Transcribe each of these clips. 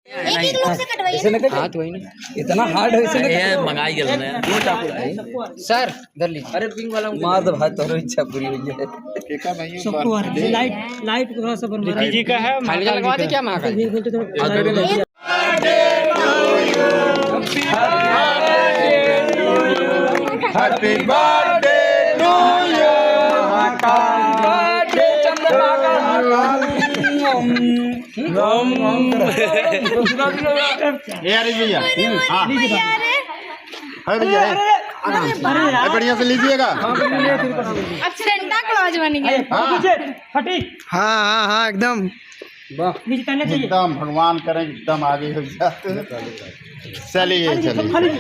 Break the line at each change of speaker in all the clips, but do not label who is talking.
हाँ तो वही ना, इतना हार्ड है
मंगाई गया ना दो चाकू
सर इधर लीजिए। अरे पिंक वाला मार दो भाई, तोरो इच्छा पूरी हुई है।
केका भाई
सबको लाइट थोड़ा सा बनवा
जी का है खाली लगवा दे क्या Mahakal
happy birthday to you
birthday
यार भैया हाँ है भैया है बढ़िया से लीजिएगा।
अब सेंटा क्लॉज बन गया।
हाँ हाँ हाँ एकदम
एकदम भगवान करें एकदम आगे हो जाते। चलिए चलिए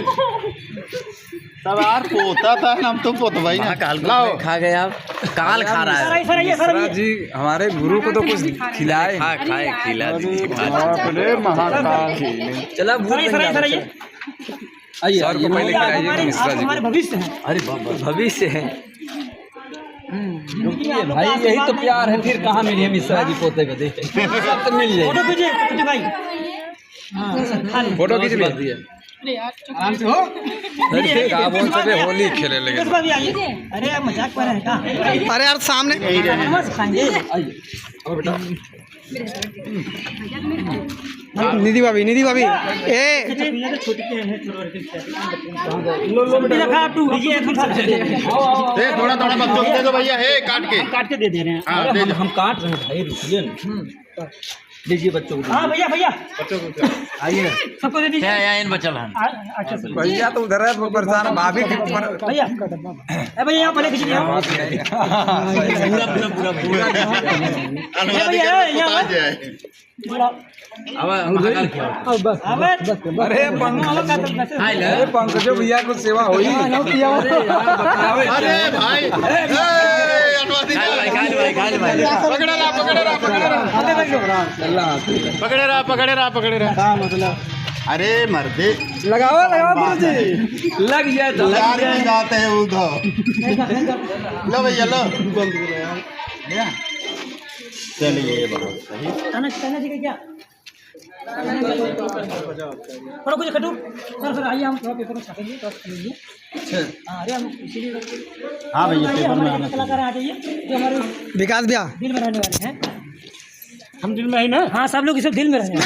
तब यार पोता था हम तो पोत भाई
लाओ खा गए आप काल खा रहा है
मिश्रा जी हमारे गुरु को तो कुछ खिलाए।
खा खाए खिला
अरे महाकाल
चला आइए सर को पहले खिलाइए मिश्रा जी को।
भविष्य है।
अरे भविष्य है भाई, यही तो प्यार है। फिर कहाँ मिली है मिश्रा जी पोते को देखे सब तो मिल
फोटो
जाए।
खींचिए भाई।
फोटो खींच लिया आराम से हो। होली खेले लगे।
अरे यार मजाक कर रहे हैं क्या? अरे यार सामने खाएंगे। निधि भाभी ए
थोड़ा थोड़ा बच्चों दे दो भैया है काट के
दे दे रहे हैं।
हाँ, दे दो।
हम काट रहे हैं भाई, रुकिए ना। दीजिए बच्चों को।
हाँ भैया
बच्चों को आइए
सबको दे दीजिए।
क्या इन बचल है
अच्छा से
भैया तो उधर है परेशान भाभी के
भैया भैया यहाँ पहले खींचिए।
अरे पंकजो भैया को सेवा हुई।
अरे भाई पकड़े रहा मतलब। अरे मर्दे
लगाओ गुरुजी लग गया तो
यार की बात है उधर। लो भैया लो चलिए बहुत सही।
क्या थोड़ा कुछ खटू सर आइए हम थोड़ा पेपर में छापेंगे तो लीजिए। अरे हम इसीलिए
हाँ भैया पेपर में आना
कलाकार आ जाइए जो हमारे
विकास भैया
दिल में रहने वाले हैं। हम दिल में है ना? हाँ सब लोग इसे दिल में रहने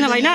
भाई ना।